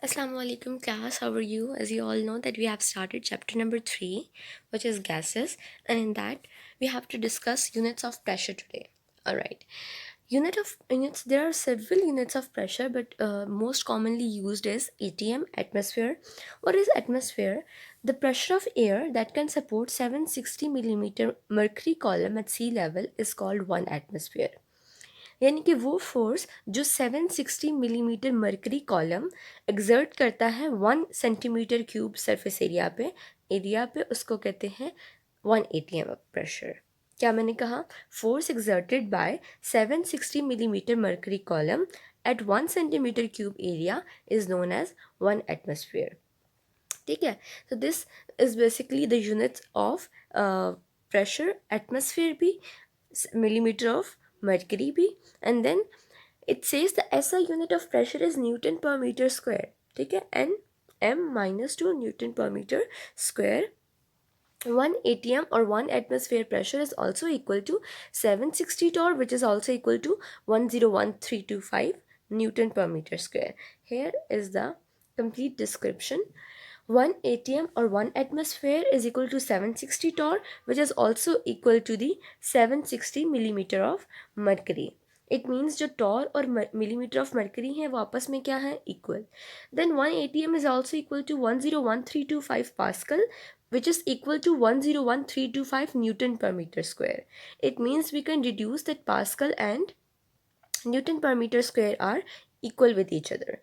Assalamualaikum class, how are you? As you all know that we have started chapter number 3, which is gases, and in that we have to discuss units of pressure today. Alright, units, there are several units of pressure, but most commonly used is ATM, atmosphere. What is atmosphere? The pressure of air that can support 760 millimeter mercury column at sea level is called 1 atmosphere. यानी कि वो force जो 760 millimetre mercury column exert करता है 1 centimetre cube surface area पे उसको कहते हैं 1 ATM प्रेशर. क्या मैंने कहा? Force exerted by 760 millimetre mercury column at 1 centimetre cube area is known as 1 atmosphere. ठीक है, तो this is basically the units of pressure. Atmosphere भी, millimeter of mercury भी, and then it says the SI unit of pressure is Newton per meter square. ठीक है, n m minus 2 Newton per meter square. 1 ATM or 1 atmosphere pressure is also equal to 760 torr, which is also equal to 101325 Newton per meter square. Here is the complete description. 1 ATM or 1 atmosphere is equal to 760 torr, which is also equal to the 760 millimeter of mercury. It means जो torr और millimeter of mercury हैं वो आपस में क्या है? Equal. Then 1 ATM is also equal to 101325 Pascal, which is equal to 101325 Newton per meter square. It means we can deduce that Pascal and Newton per meter square are equal with each other.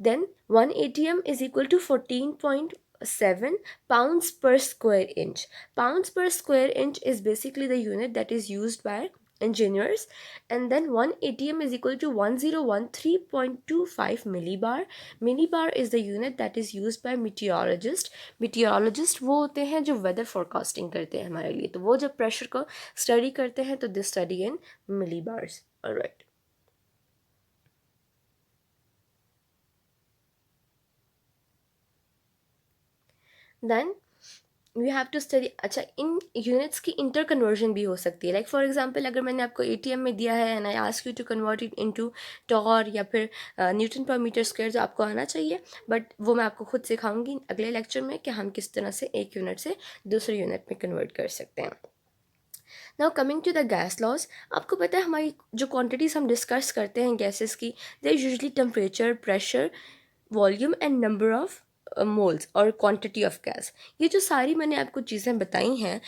Then 1 ATM is equal to 14.7 pounds per square inch. Pounds per square inch is basically the unit that is used by engineers, and then 1 ATM is equal to 1013.25 millibar. Millibar is the unit that is used by meteorologist. Meteorologist वो होते हैं जो weather forecasting करते हैं हमारे लिए, तो वो जब pressure को study करते हैं तो they study in millibars. Alright. Then we have to study. अच्छा, इन यूनिट्स की इंटर कन्वर्जन भी हो सकती है. लाइक फॉर एग्जांपल, अगर मैंने आपको ATM में दिया है and I ask you to convert it into torr या फिर न्यूटन पर मीटर स्क्वायर, जो आपको आना चाहिए, बट वो मैं आपको खुद सिखाऊंगी अगले लेक्चर में कि हम किस तरह से एक यूनिट से दूसरे यूनिट में कन्वर्ट कर सकते हैं. Now coming to the gas laws. आपको पता है हमारी जो क्वांटिटीज़ हम डिस्कस करते हैं गैसेस की, they usually temperature, pressure, volume and number of moles और क्वांटिटी ऑफ गैस. ये जो सारी मैंने आपको चीज़ें बताई हैं,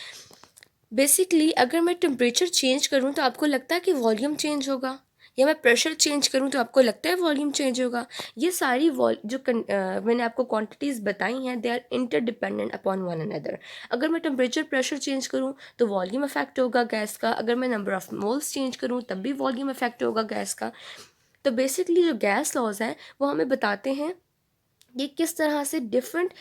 बेसिकली अगर मैं टेम्परेचर चेंज करूँ तो आपको लगता है कि वॉल्यूम चेंज होगा, या मैं प्रेशर चेंज करूँ तो आपको लगता है वॉल्यूम चेंज होगा. ये सारी मैंने आपको क्वांटिटीज़ बताई हैं, they are interdependent upon one another. अगर मैं टेम्परेचर, प्रेशर चेंज करूँ तो वॉल्यूम अफेक्ट होगा गैस का. अगर मैं नंबर ऑफ मोल्स चेंज करूँ तब भी वॉल्यूम अफेक्ट होगा गैस का. तो बेसिकली जो गैस लॉज हैं वो हमें बताते हैं ये किस तरह से डिफरेंट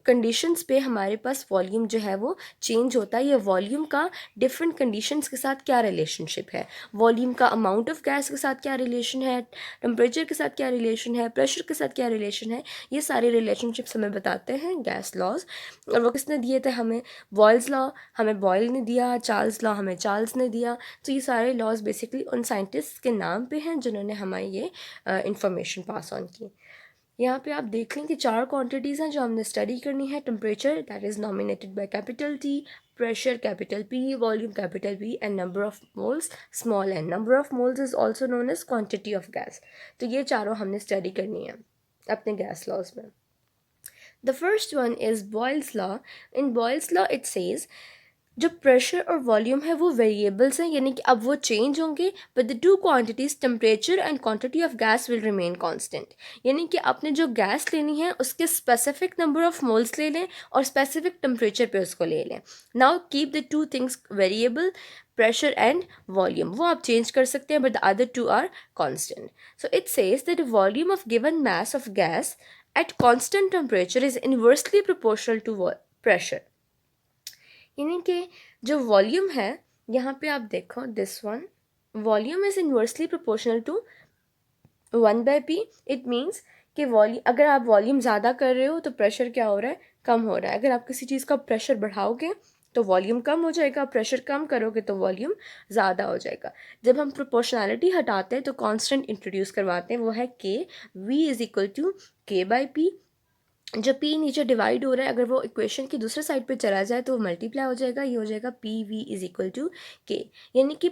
कंडीशंस पे हमारे पास वॉल्यूम जो है वो चेंज होता है, या वॉल्यूम का डिफरेंट कंडीशंस के साथ क्या रिलेशनशिप है, वॉल्यूम का अमाउंट ऑफ गैस के साथ क्या रिलेशन है, टेम्परेचर के साथ क्या रिलेशन है, प्रेशर के साथ क्या रिलेशन है. ये सारे रिलेशनशिप्स हमें बताते हैं गैस लॉज. और वो किसने दिए थे हमें? बॉयल्स लॉ हमें बॉयल ने दिया, चार्ल्स लॉ हमें चार्ल्स ने दिया. तो ये सारे लॉज बेसिकली उन साइंटिस्ट के नाम पे हैं जिन्होंने हमें ये इंफॉर्मेशन पास ऑन की. यहाँ पे आप देख लें कि 4 क्वांटिटीज़ हैं जो हमने स्टडी करनी है. Temperature, that is nominated by capital T, pressure capital P, volume capital V, and number of moles small n. Number of moles is also known as quantity of gas. तो ये चारों हमने study करनी है अपने gas laws में. The first one is Boyle's law. In Boyle's law it says जो pressure और वॉल्यूम है वो वेरिएबल्स हैं, यानी कि अब वो चेंज होंगे, but the two quantities temperature and quantity of gas will remain constant. यानी कि आपने जो गैस लेनी है उसके स्पेसिफिक नंबर ऑफ मोल्स ले लें और स्पेसिफिक टेम्परेचर पे उसको ले लें. Now keep the two things variable, pressure and volume, वो आप चेंज कर सकते हैं, but the other two are constant. So it says that volume of given mass of gas at constant temperature is inversely proportional to pressure. यानी कि जो volume है, यहाँ पे आप देखो this one, volume is inversely proportional to 1/p. It means कि volume, अगर आप वॉल्यूम ज़्यादा कर रहे हो तो प्रेशर क्या हो रहा है? कम हो रहा है. अगर आप किसी चीज़ का प्रेशर बढ़ाओगे तो वॉल्यूम कम हो जाएगा, प्रेशर कम करोगे तो वॉल्यूम ज़्यादा हो जाएगा। जब हम प्रोपोर्शनैलिटी हटाते हैं तो कांस्टेंट इंट्रोड्यूस करवाते हैं, वो है के, वी इज़ इक्वल टू के बाई पी। जो पी नीचे डिवाइड हो रहा है, अगर वो इक्वेशन की दूसरे साइड पे चला जाए तो वो मल्टीप्लाई हो जाएगा, ये हो जाएगा P V is equal to K. यानी कि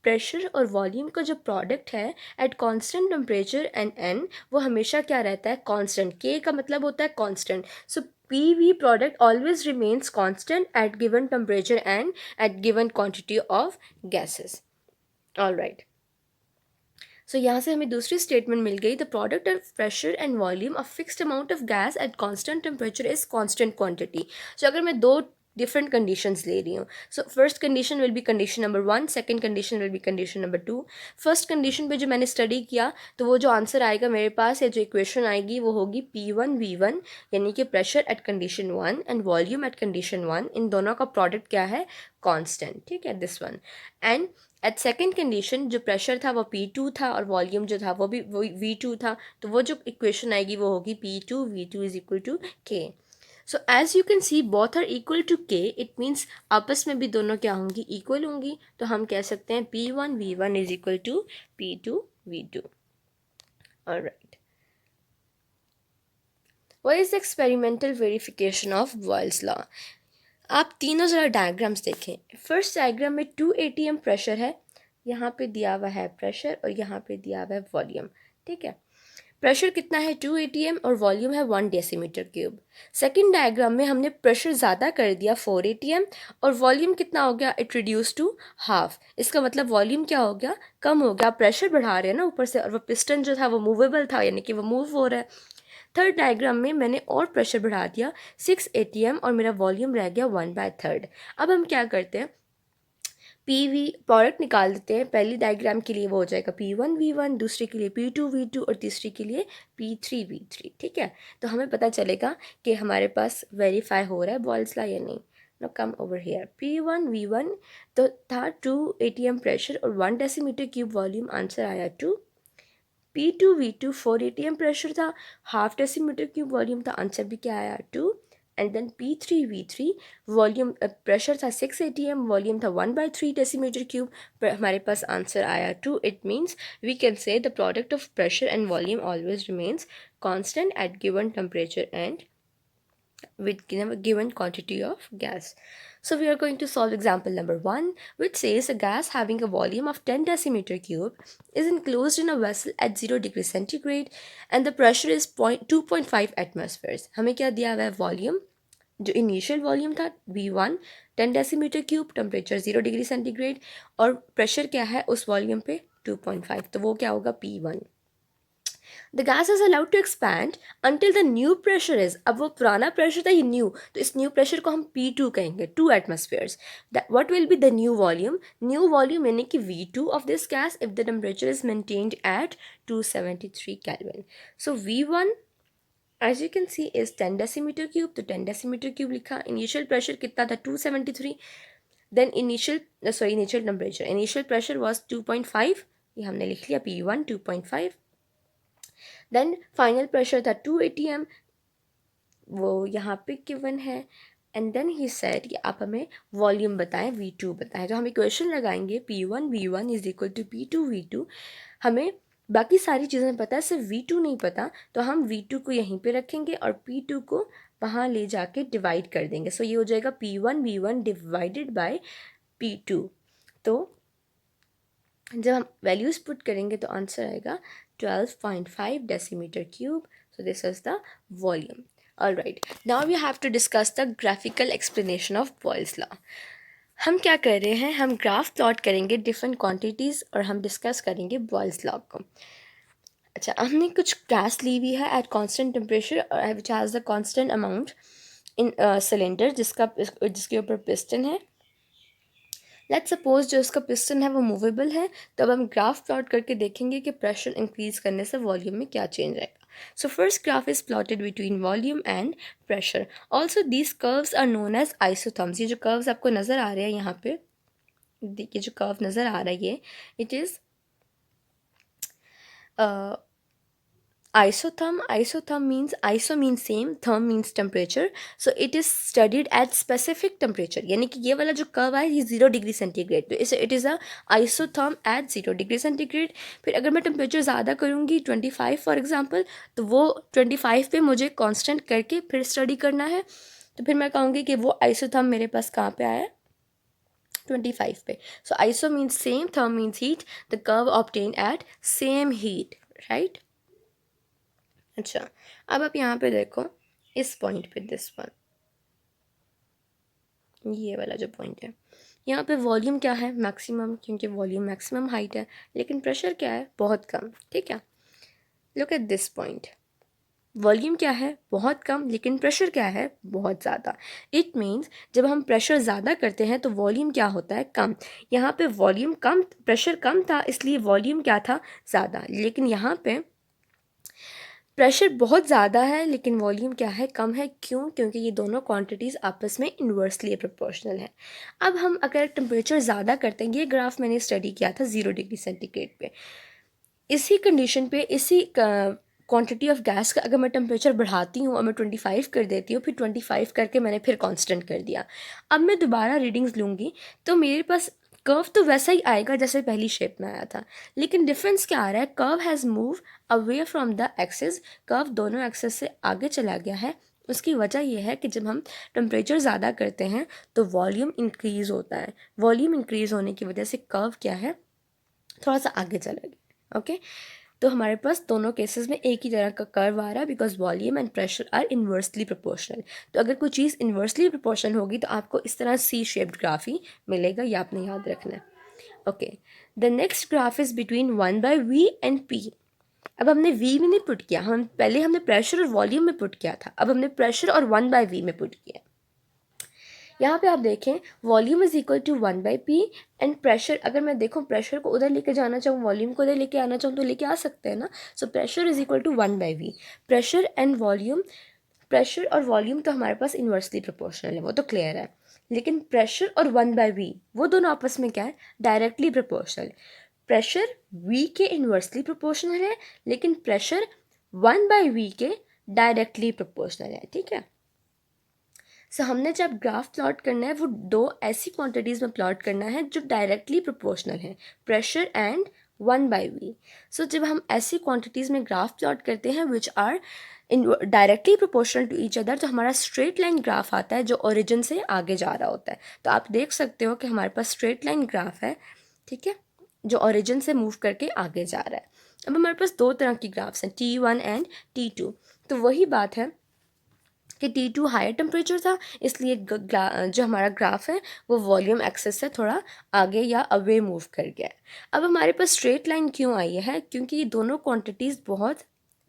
प्रेशर और वॉल्यूम का जो प्रोडक्ट है at constant temperature and n, वो हमेशा क्या रहता है, कांस्टेंट। के का मतलब होता है constant, so P V product always remains constant at given temperature and at given quantity of gases. All right, so यहाँ से हमें दूसरी स्टेटमेंट मिल गई, the product of pressure and volume of fixed amount of gas at constant temperature is constant quantity. So अगर मैं दो different conditions ले रही हूँ, so first condition will be condition number 1, second condition will be condition number 2। First condition पे जो मैंने study किया, तो वो जो आंसर आएगा मेरे पास या जो इक्वेशन आएगी वो होगी P1V1, यानी कि pressure at condition 1 and volume at condition 1, इन दोनों का प्रोडक्ट क्या है, कांस्टेंट। ठीक है, this one. And at second condition जो प्रेशर था वो P2 था और वॉल्यूम जो था वो भी V2 था, तो वो जो इक्वेशन आएगी वो होगी P2V2 is equal to K। So as you can see both are equal to K, it means आपस में भी दोनों क्या होंगी, इक्वल होंगी। तो हम कह सकते हैं P1V1 is equal to P2V2। Alright, what is the experimental verification of Boyle's law. आप तीनों ज़रा डायग्राम्स देखें। फर्स्ट डायग्राम में 2 atm प्रेशर है, यहाँ पे दिया हुआ है प्रेशर और यहाँ पे दिया हुआ है वॉल्यूम। ठीक है, प्रेशर कितना है 2 atm और वॉल्यूम है 1 डेसीमीटर क्यूब। सेकंड डायग्राम में हमने प्रेशर ज़्यादा कर दिया 4 atm और वॉल्यूम कितना हो गया, इट रिड्यूस टू हाफ। इसका मतलब वॉल्यूम क्या हो गया, कम हो गया। प्रेशर बढ़ा रहे हैं ना ऊपर से, और वो पिस्टन जो था वो मूवेबल था, यानी कि वो मूव हो रहा है। थर्ड डायग्राम में मैंने और प्रेशर बढ़ा दिया 6 atm और मेरा वॉल्यूम रह गया 1/3। अब हम क्या करते हैं, पी वी प्रोडक्ट निकाल देते हैं। पहली डायग्राम के लिए वो हो जाएगा P1V1, दूसरे के लिए P2V2 और तीसरी के लिए P3V3। ठीक है, तो हमें पता चलेगा कि हमारे पास वेरीफाई हो रहा है बॉयल्स लॉ या नहीं। No come over here, P1V1 तो था 2 atm प्रेशर और 1 डेसीमीटर क्यूब वॉल्यूम, आंसर आया 2। P2V2 4 atm प्रेशर था, हाफ डेसीमीटर क्यूब वॉल्यूम था, आंसर भी क्या आया 2। And then P3V3 volume pressure था 6 atm, वॉल्यूम था 1/3 डेसीमीटर क्यूब, हमारे पास आंसर आया 2। It means we can say the product of pressure and volume always remains constant at given temperature and with given quantity of gas. So we are going to solve example number 1, which says a gas having a volume of 10 decimeter cube is enclosed in a vessel at 0 degree centigrade and the pressure is 2.5 atmospheres. हमें क्या दिया हुआ है, volume, जो initial volume था V1 10 decimetre cube, temperature 0 degree centigrade, और pressure क्या है उस वॉल्यूम पे 2.5, तो वो क्या होगा P1। The gas is allowed to expand until the new pressure is, अब वो पुराना प्रेशर था, ये न्यू, तो इस न्यू प्रेशर को हम P2 कहेंगे, 2 atmospheres. What will be the new volume, new volume यानी कि V2 of this gas if the temperature is maintained at 273 kelvin. So V1 as you can see is 10 decimetre cube, तो 10 decimetre cube लिखा। Initial pressure कितना था 273, then initial temperature, initial pressure was 2.5, ये हमने लिख लिया P1 2.5। देन फाइनल प्रेशर था 2 atm, वो यहाँ पे गिवन है। एंड देन ही सेड कि आप हमें वॉल्यूम बताएं, V2 बताएं। तो हम इक्वेशन लगाएंगे P1V1 is equal to P2V2। हमें बाकी सारी चीज़ें पता है, सिर्फ V2 नहीं पता, तो हम V2 को यहीं पे रखेंगे और P2 को वहाँ ले जाके डिवाइड कर देंगे। सो ये हो जाएगा P1V1 डिवाइडेड बाय P2। तो जब हम वैल्यूज़ पुट करेंगे तो आंसर आएगा 12.5 decimetre cube. So this is the volume. Alright, now we have to discuss the graphical explanation of Boyle's law. हम क्या कर रहे हैं, हम ग्राफ प्लॉट करेंगे डिफरेंट क्वांटिटीज़ और हम डिस्कस करेंगे बॉयल्स लॉ को। अच्छा, हमने कुछ गैस ली हुई है at constant temperature which has the constant amount in cylinder, जिसके ऊपर पिस्टन है। लेट्स सपोज जो इसका पिस्टन है वो मूवेबल है, तो अब हम ग्राफ प्लॉट करके देखेंगे कि प्रेशर इंक्रीज करने से वॉल्यूम में क्या चेंज आएगा। So first graph is plotted between volume and pressure. Also these curves are known as isotherms. ये जो कर्व्स आपको नज़र आ रहे हैं यहाँ पे, ये जो कर्व नज़र आ रहा है ये, it is Isotherm means, iso means same, therm means temperature. So it is studied at specific temperature. यानी कि ये वाला जो कर्व है ये 0 डिग्री सेंटीग्रेड, तो इसे it is a isotherm at 0 degree centigrade. फिर अगर मैं टेम्परेचर ज़्यादा करूँगी 25 फॉर एग्जांपल, तो वो 25 पे मुझे कांस्टेंट करके फिर स्टडी करना है. तो फिर मैं कहूँगी कि वो आइसोथर्म मेरे पास कहाँ पे आया है, 25 पे. So iso means same, therm means heat, the curve obtain at same heat, right. अच्छा, अब आप यहाँ पे देखो इस पॉइंट पे, दिस वन, ये वाला जो पॉइंट है, यहाँ पे वॉल्यूम क्या है, मैक्सिमम, क्योंकि वॉल्यूम मैक्सिमम हाइट है, लेकिन प्रेशर क्या है, बहुत कम. ठीक है, look at this point. Volume क्या है, बहुत कम, लेकिन प्रेशर क्या है, बहुत ज़्यादा. इट मीन्स जब हम प्रेशर ज़्यादा करते हैं तो वॉल्यूम क्या होता है, कम. यहाँ पे वॉल्यूम कम, प्रेशर कम था, इसलिए वॉल्यूम क्या था, ज़्यादा. लेकिन यहाँ पे प्रेशर बहुत ज़्यादा है लेकिन वॉल्यूम क्या है, कम है. क्यों? क्योंकि ये दोनों क्वांटिटीज़ आपस में इन्वर्सली प्रोपोर्शनल है. अब हम अगर टेम्परेचर ज़्यादा करते हैं, ये ग्राफ मैंने स्टडी किया था 0 डिग्री सेंटीग्रेड पे. इसी कंडीशन पे, इसी क्वांटिटी ऑफ गैस का अगर मैं टेम्परेचर बढ़ाती हूँ और मैं 25 कर देती हूँ, फिर 25 करके मैंने फिर कांस्टेंट कर दिया. अब मैं दोबारा रीडिंग्स लूँगी तो मेरे पास कर्व तो वैसा ही आएगा जैसे पहली शेप में आया था, लेकिन डिफरेंस क्या आ रहा है, curve has move away from the axis. Curve दोनों एक्सिस से आगे चला गया है. उसकी वजह यह है कि जब हम टेम्परेचर ज़्यादा करते हैं तो वॉल्यूम इंक्रीज़ होता है. वॉल्यूम इंक्रीज़ होने की वजह से कर्व क्या है, थोड़ा सा आगे चला गया. ओके, तो हमारे पास दोनों केसेस में एक ही तरह का कर्व आ रहा है, because volume and pressure are inversely proportional. तो अगर कोई चीज़ इन्वर्सली प्रोपोर्शनल होगी तो आपको इस तरह सी शेप्ड ग्राफ ही मिलेगा, ये आपने याद रखना है. Okay, the next graph is between 1/v and p. अब हमने v में नहीं पुट किया, हम पहले हमने प्रेशर और वॉल्यूम में पुट किया था, अब हमने प्रेशर और 1/v में पुट किया. यहाँ पे आप देखें volume is equal to 1/p and pressure, अगर मैं देखूँ प्रेशर को उधर लेके जाना चाहूँ, वॉल्यूम को उधर लेके आना चाहूँ तो लेके आ सकते हैं ना. So pressure is equal to 1/v. Pressure and volume, pressure और वॉल्यूम तो हमारे पास इन्वर्सली प्रोपोर्शनल है, वो तो क्लियर है. लेकिन प्रेशर और 1/v वो दोनों आपस में क्या है, डायरेक्टली प्रोपोर्शनल. प्रेशर v के इन्वर्सली प्रोपोर्शनल है, लेकिन प्रेशर 1/v के डायरेक्टली प्रोपोर्शनल है. ठीक है, सो हमने जब ग्राफ प्लॉट करना है वो दो ऐसी क्वांटिटीज़ में प्लॉट करना है जो डायरेक्टली प्रोपोर्शनल है, प्रेशर एंड 1/v. सो जब हम ऐसी क्वांटिटीज़ में ग्राफ प्लॉट करते हैं which are directly proportional to each other, तो हमारा स्ट्रेट लाइन ग्राफ आता है जो ओरिजिन से आगे जा रहा होता है. तो आप देख सकते हो कि हमारे पास स्ट्रेट लाइन ग्राफ है, ठीक है, जो ओरिजिन से मूव करके आगे जा रहा है. अब हमारे पास दो तरह की ग्राफ्स हैं, T1 एंड T2. तो वही बात है कि T2 हायर टेम्परेचर था, इसलिए जो हमारा ग्राफ है वो वॉल्यूम एक्सेस से थोड़ा आगे या अवे मूव कर गया है. अब हमारे पास स्ट्रेट लाइन क्यों आई है, क्योंकि ये दोनों क्वांटिटीज़ बहुत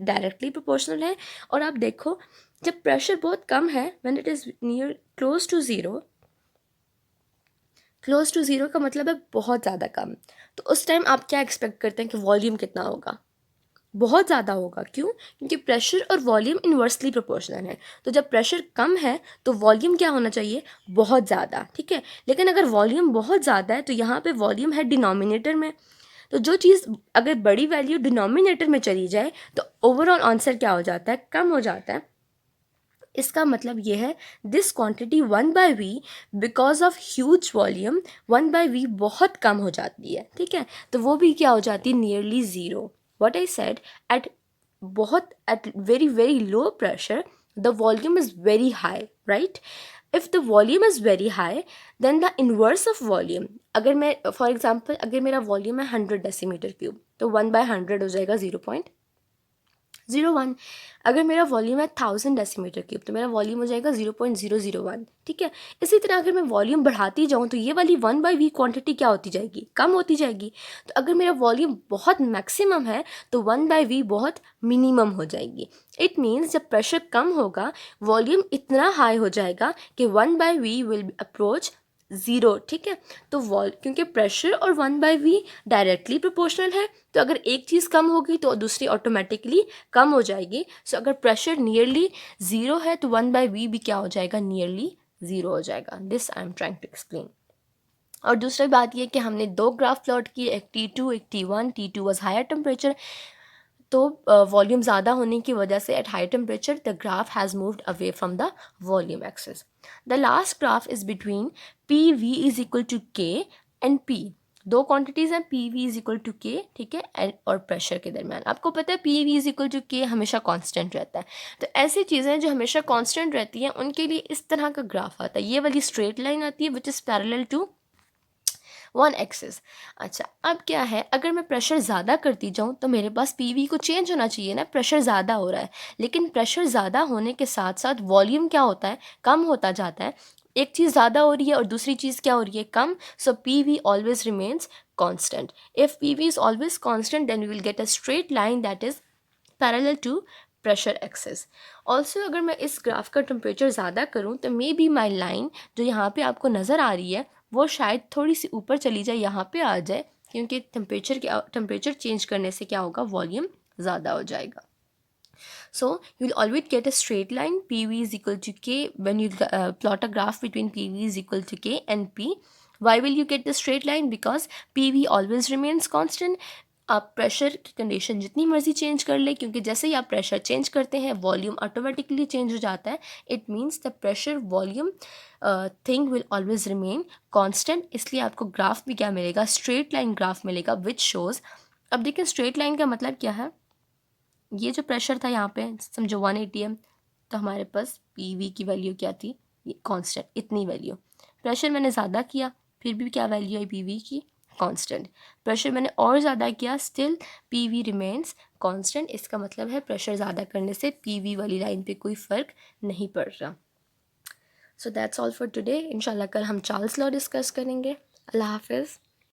डायरेक्टली प्रोपोर्शनल है. और आप देखो जब प्रेशर बहुत कम है, when it is near close to zero, close to zero का मतलब है बहुत ज़्यादा कम, तो उस टाइम आप क्या एक्सपेक्ट करते हैं कि वॉल्यूम कितना होगा, बहुत ज़्यादा होगा. क्यों? क्योंकि प्रेशर और वॉल्यूम इन्वर्सली प्रोपोर्शनल है. तो जब प्रेशर कम है तो वॉल्यूम क्या होना चाहिए, बहुत ज़्यादा. ठीक है, लेकिन अगर वॉल्यूम बहुत ज़्यादा है तो यहाँ पे वॉल्यूम है डिनोमिनेटर में, तो जो चीज़ अगर बड़ी वैल्यू डिनोमिनेटर में चली जाए तो ओवरऑल आंसर क्या हो जाता है, कम हो जाता है. इसका मतलब ये है this quantity 1/v because of huge volume 1/v बहुत कम हो जाती है. ठीक है, तो वो भी क्या हो जाती है, nearly zero. What I said, at बहुत at very very low pressure the volume is very high, right. If the volume is very high then the inverse of volume, अगर मैं फॉर एग्जाम्पल अगर मेरा वॉल्यूम है 100 decimetre cube, तो 1/100 हो जाएगा 0.01. अगर मेरा वॉल्यूम है 1000 डेसीमीटर क्यूब तो मेरा वॉल्यूम हो जाएगा 0.001. ठीक है, इसी तरह अगर मैं वॉल्यूम बढ़ाती जाऊँ तो ये वाली 1/v क्वांटिटी क्या होती जाएगी, कम होती जाएगी. तो अगर मेरा वॉल्यूम बहुत मैक्सिमम है तो 1/v बहुत मिनिमम हो जाएगी. इट मीन्स जब प्रेशर कम होगा वॉल्यूम इतना हाई हो जाएगा कि 1/v विल अप्रोच ज़ीरो. ठीक है, तो क्योंकि प्रेशर और 1/v डायरेक्टली प्रोपोर्शनल है, तो अगर एक चीज़ कम होगी तो दूसरी ऑटोमेटिकली कम हो जाएगी. सो अगर प्रेशर नियरली ज़ीरो है तो 1/v भी क्या हो जाएगा, नियरली ज़ीरो हो जाएगा. This I am trying to explain. और दूसरी बात ये कि हमने दो ग्राफ प्लॉट किए, एक T2 एक T1. T2 was higher temperature, तो वॉल्यूम ज़्यादा होने की वजह से at high temperature the graph has moved away from the volume axis. The last graph is between P V is equal to K and P. दो quantities हैं, P V is equal to K, ठीक है, and और pressure के दरमियान। आपको पता है P V is equal to K हमेशा कांस्टेंट रहता है। तो ऐसी चीज़ें जो हमेशा कांस्टेंट रहती हैं उनके लिए इस तरह का ग्राफ आता है। ये वाली स्ट्रेट लाइन आती है which is parallel to one axis. अच्छा, अब क्या है, अगर मैं प्रेशर ज़्यादा करती जाऊँ तो मेरे पास पी वी को चेंज होना चाहिए ना, प्रेशर ज़्यादा हो रहा है। लेकिन प्रेशर ज़्यादा होने के साथ साथ वॉल्यूम क्या होता है, कम होता जाता है। एक चीज़ ज़्यादा हो रही है और दूसरी चीज़ क्या हो रही है, कम। So P V always remains constant. If P V is always constant then we will get a straight line that is parallel to pressure axis. Also अगर मैं इस ग्राफ का टेम्परेचर ज़्यादा करूँ तो मे बी माई लाइन जो यहाँ पे आपको नज़र आ रही है वो शायद थोड़ी सी ऊपर चली जाए, यहाँ पे आ जाए, क्योंकि टेम्परेचर चेंज करने से क्या होगा, वॉल्यूम ज़्यादा हो जाएगा। So you'll always get a straight line, PV is equal to K when you plot a graph between PV is equal to K and P. Why will you get the straight line? Because PV always remains constant. आप pressure की condition जितनी मर्जी change कर ले, क्योंकि जैसे ही आप pressure change करते हैं वॉल्यूम ऑटोमेटिकली चेंज हो जाता है। It means the pressure volume thing will always remain constant. इसलिए आपको ग्राफ भी क्या मिलेगा, स्ट्रेट लाइन ग्राफ मिलेगा विच शोज़। अब देखिए स्ट्रेट लाइन का मतलब क्या है, ये जो प्रेशर था यहाँ पे समझो 1 ATM, तो हमारे पास पी वी की वैल्यू क्या थी, ये कांस्टेंट, इतनी वैल्यू। प्रेशर मैंने ज़्यादा किया फिर भी क्या वैल्यू है पी वी की, कांस्टेंट। प्रेशर मैंने और ज़्यादा किया, still P V remains constant. इसका मतलब है प्रेशर ज़्यादा करने से पी वी वाली लाइन पे कोई फ़र्क नहीं पड़ रहा। So that's all for today. इंशाल्लाह कल हम चार्ल्स लॉ डिस्कस करेंगे। अल्लाह हाफिज़।